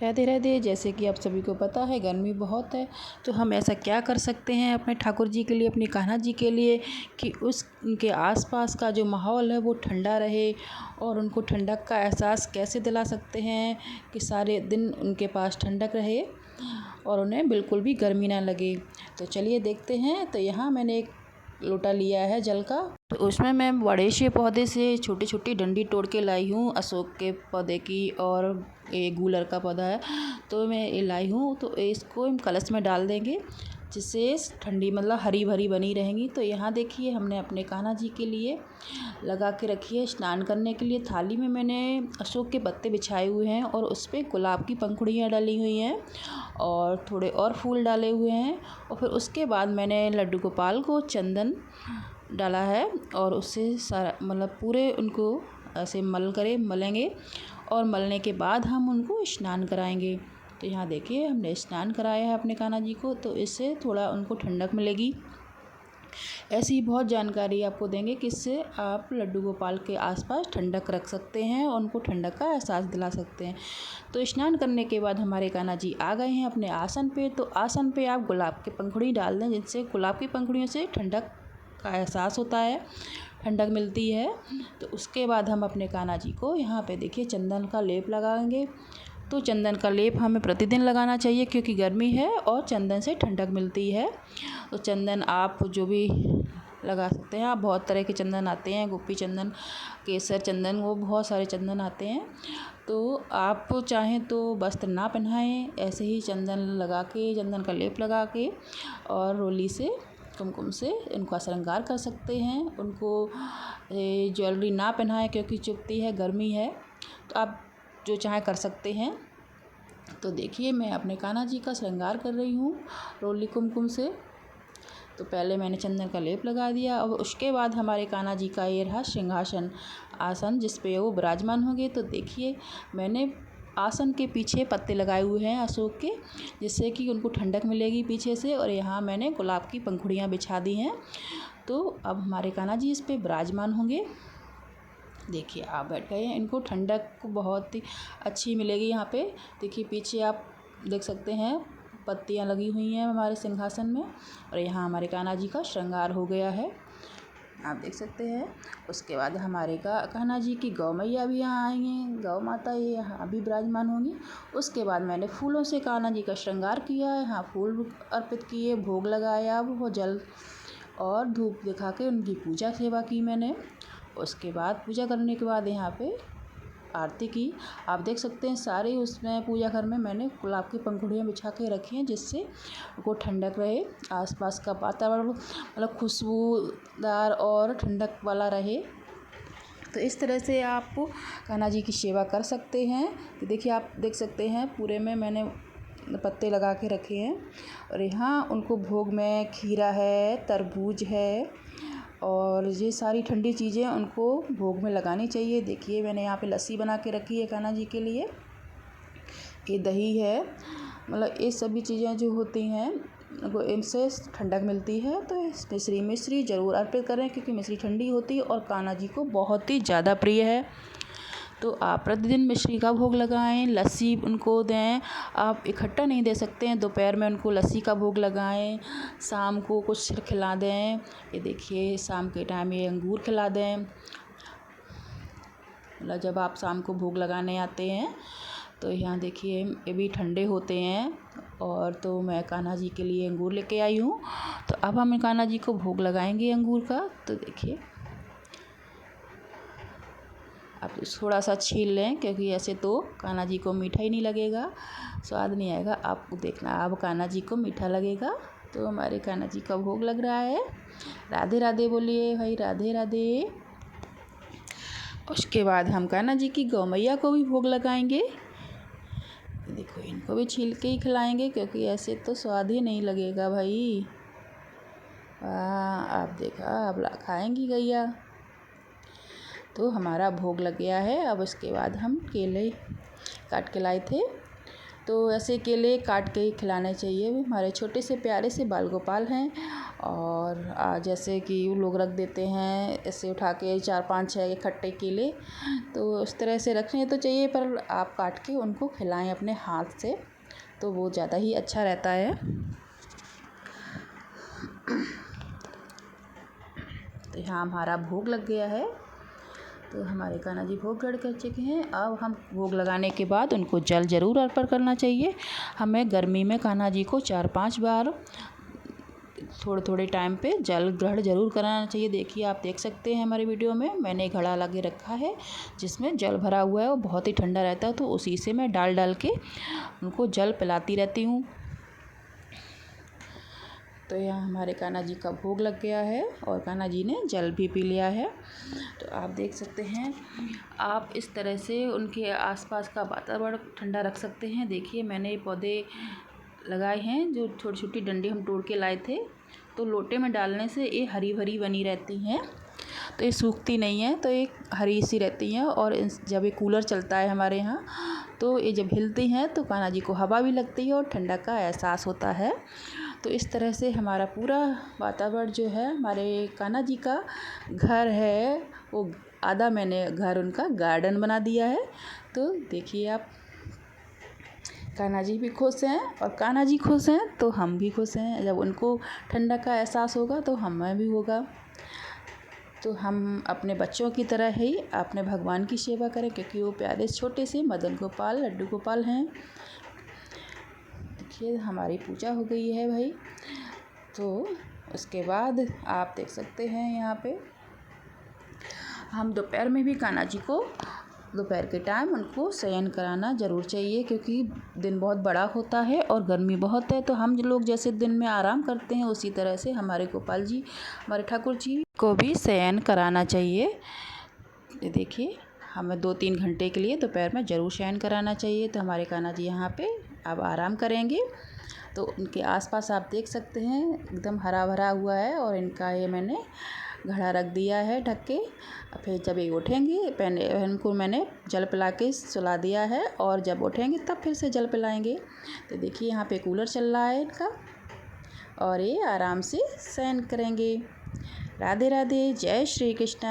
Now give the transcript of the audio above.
राधे राधे। जैसे कि आप सभी को पता है गर्मी बहुत है, तो हम ऐसा क्या कर सकते हैं अपने ठाकुर जी के लिए, अपने कान्हा जी के लिए कि उनके आसपास का जो माहौल है वो ठंडा रहे, और उनको ठंडक का एहसास कैसे दिला सकते हैं कि सारे दिन उनके पास ठंडक रहे और उन्हें बिल्कुल भी गर्मी ना लगे। तो चलिए देखते हैं। तो यहाँ मैंने एक लोटा लिया है जल का, तो उसमें मैं बड़े से पौधे से छोटी छोटी डंडी तोड़ के लाई हूँ, अशोक के पौधे की, और ये गूलर का पौधा है, तो मैं ये लाई हूँ। तो इसको हम कलश में डाल देंगे, जिससे ठंडी मतलब हरी भरी बनी रहेंगी। तो यहाँ देखिए हमने अपने कान्हा जी के लिए लगा के रखी है स्नान करने के लिए। थाली में मैंने अशोक के पत्ते बिछाए हुए हैं और उस पर गुलाब की पंखुड़ियाँ डाली हुई हैं और थोड़े और फूल डाले हुए हैं। और फिर उसके बाद मैंने लड्डू गोपाल को चंदन डाला है और उससे सारा मतलब पूरे उनको ऐसे मलेंगे, और मलने के बाद हम उनको स्नान कराएंगे। तो यहाँ देखिए हमने स्नान कराया है अपने कान्हा जी को, तो इससे थोड़ा उनको ठंडक मिलेगी। ऐसी ही बहुत जानकारी आपको देंगे कि इससे आप लड्डू गोपाल के आसपास ठंडक रख सकते हैं और उनको ठंडक का एहसास दिला सकते हैं। तो स्नान करने के बाद हमारे कान्हा जी आ गए हैं अपने आसन पे। तो आसन पे आप गुलाब की पंखुड़ी डाल दें, जिससे गुलाब की पंखुड़ियों से ठंडक का एहसास होता है, ठंडक मिलती है। तो उसके बाद हम अपने कान्हा जी को यहाँ पे देखिए चंदन का लेप लगाएंगे। तो चंदन का लेप हमें प्रतिदिन लगाना चाहिए, क्योंकि गर्मी है और चंदन से ठंडक मिलती है। तो चंदन आप जो भी लगा सकते हैं, आप बहुत तरह के चंदन आते हैं, गोपी चंदन, केसर चंदन, वो बहुत सारे चंदन आते हैं। तो आप चाहें तो वस्त्र ना पहनाएं, ऐसे ही चंदन लगा के, चंदन का लेप लगा के और रोली से, कुमकुम से इनका श्रृंगार कर सकते हैं। उनको ज्वेलरी ना पहनाएं क्योंकि चुभती है, गर्मी है। तो आप जो चाहे कर सकते हैं। तो देखिए मैं अपने कान्हा जी का श्रृंगार कर रही हूँ रोली कुमकुम से। तो पहले मैंने चंदन का लेप लगा दिया, और उसके बाद हमारे कान्हा जी का ये रहा सिंहासन आसन, जिस पे वो विराजमान होंगे। तो देखिए मैंने आसन के पीछे पत्ते लगाए हुए हैं अशोक के, जिससे कि उनको ठंडक मिलेगी पीछे से, और यहाँ मैंने गुलाब की पंखुड़ियाँ बिछा दी हैं। तो अब हमारे कान्हा जी इस पे विराजमान होंगे। देखिए आप बैठ गए हैं, इनको ठंडक बहुत ही अच्छी मिलेगी यहाँ पे। देखिए पीछे आप देख सकते हैं पत्तियाँ लगी हुई हैं हमारे सिंहासन में, और यहाँ हमारे कान्हा जी का श्रृंगार हो गया है, आप देख सकते हैं। उसके बाद हमारे कान्हा जी की गौ मैया भी यहाँ आएंगी, गौ माता ये यहाँ भी विराजमान होंगी। उसके बाद मैंने फूलों से कान्हा जी का श्रृंगार किया है, यहाँ फूल अर्पित किए, भोग लगाया, वो जल और धूप दिखा के उनकी पूजा सेवा की मैंने। उसके बाद पूजा करने के बाद यहाँ पे आरती की। आप देख सकते हैं सारे उसमें पूजा घर में मैंने गुलाब की पंखुड़ियाँ बिछा के रखी हैं, जिससे उनको ठंडक रहे, आसपास का वातावरण मतलब खुशबूदार और ठंडक वाला रहे। तो इस तरह से आप कान्हा जी की सेवा कर सकते हैं। तो देखिए आप देख सकते हैं पूरे में मैंने पत्ते लगा के रखे हैं, और यहाँ उनको भोग में खीरा है, तरबूज है, और ये सारी ठंडी चीज़ें उनको भोग में लगानी चाहिए। देखिए मैंने यहाँ पे लस्सी बना के रखी है कान्हा जी के लिए, ये दही है, मतलब ये सभी चीज़ें जो होती हैं वो इनसे ठंडक मिलती है। तो मिश्री ज़रूर अर्पित करें, क्योंकि मिश्री ठंडी होती है और कान्हा जी को बहुत ही ज़्यादा प्रिय है। तो आप प्रतिदिन मिश्री का भोग लगाएं, लस्सी उनको दें। आप इकट्ठा नहीं दे सकते हैं, दोपहर में उनको लस्सी का भोग लगाएं, शाम को कुछ खिला दें। ये देखिए शाम के टाइम ये अंगूर खिला दें, मतलब जब आप शाम को भोग लगाने आते हैं। तो यहाँ देखिए ये भी ठंडे होते हैं, और तो मैं कान्हा जी के लिए अंगूर लेके आई हूँ। तो अब हम कान्हा जी को भोग लगाएंगे अंगूर का। तो देखिए आप थोड़ा सा छील लें, क्योंकि ऐसे तो कान्हा जी को मीठा ही नहीं लगेगा, स्वाद नहीं आएगा। आपको देखना अब कान्हा जी को मीठा लगेगा। तो हमारे कान्हा जी का भोग लग रहा है। राधे राधे बोलिए भाई, राधे राधे। उसके बाद हम कान्हा जी की गौ मैया को भी भोग लगाएंगे। देखो इनको भी छील के ही खिलाएंगे, क्योंकि ऐसे तो स्वाद ही नहीं लगेगा भाई। वाह आप देखा अब खाएंगी गैया। तो हमारा भोग लग गया है। अब उसके बाद हम केले काट के लाए थे, तो ऐसे केले काट के ही खिलाने चाहिए। हमारे छोटे से प्यारे से बाल गोपाल हैं और जैसे कि वो लोग रख देते हैं ऐसे उठा के 4-5-6 खट्टे केले, तो इस तरह से रखने तो चाहिए, पर आप काट के उनको खिलाएं अपने हाथ से, तो वो ज़्यादा ही अच्छा रहता है। तो यहाँ हमारा भोग लग गया है, तो हमारे कान्हा जी भोग गढ़ कर चुके हैं। अब हम भोग लगाने के बाद उनको जल ज़रूर अर्पण करना चाहिए। हमें गर्मी में कान्हा जी को 4-5 बार थोड़े थोड़े टाइम पे जल ग्रहण ज़रूर कराना चाहिए। देखिए, आप देख सकते हैं हमारे वीडियो में मैंने घड़ा लगे रखा है जिसमें जल भरा हुआ है, वो बहुत ही ठंडा रहता है, तो उसी से मैं डाल डाल के उनको जल पिलाती रहती हूँ। तो यहाँ हमारे कान्हा जी का भोग लग गया है और कान्हा जी ने जल भी पी लिया है। तो आप देख सकते हैं, आप इस तरह से उनके आसपास का वातावरण ठंडा रख सकते हैं। देखिए, मैंने ये पौधे लगाए हैं, जो छोटी छोटी डंडी हम तोड़ के लाए थे, तो लोटे में डालने से ये हरी भरी बनी रहती हैं, तो ये सूखती नहीं है, तो ये हरी सी रहती हैं। और जब ये कूलर चलता है हमारे यहाँ, तो ये जब हिलती हैं तो कान्हा जी को हवा भी लगती है और ठंडा का एहसास होता है। तो इस तरह से हमारा पूरा वातावरण जो है, हमारे कान्हा जी का घर है, वो आधा मैंने घर उनका गार्डन बना दिया है। तो देखिए, आप कान्हा जी भी खुश हैं और कान्हा जी खुश हैं तो हम भी खुश हैं। जब उनको ठंडा का एहसास होगा तो हमें भी होगा। तो हम अपने बच्चों की तरह ही अपने भगवान की सेवा करें, क्योंकि वो प्यारे छोटे से मदन गोपाल लड्डू गोपाल हैं। देखिए, हमारी पूजा हो गई है भाई। तो उसके बाद आप देख सकते हैं यहाँ पे हम दोपहर में भी कान्हा जी को दोपहर के टाइम उनको शयन कराना ज़रूर चाहिए, क्योंकि दिन बहुत बड़ा होता है और गर्मी बहुत है। तो हम लोग जैसे दिन में आराम करते हैं, उसी तरह से हमारे गोपाल जी, हमारे ठाकुर जी को भी शयन कराना चाहिए। ये देखिए, हमें 2-3 घंटे के लिए दोपहर में ज़रूर शयन कराना चाहिए। तो हमारे कान्हा जी यहाँ पे अब आराम करेंगे। तो उनके आसपास आप देख सकते हैं एकदम हरा भरा हुआ है, और इनका ये मैंने घड़ा रख दिया है ढक के। फिर जब ये उठेंगे, पहले इनको मैंने जल पिला के सुला दिया है, और जब उठेंगे तब फिर से जल पिलाएंगे। तो देखिए, यहाँ पे कूलर चल रहा है इनका, और ये आराम से शयन करेंगे। राधे राधे, जय श्री कृष्ण।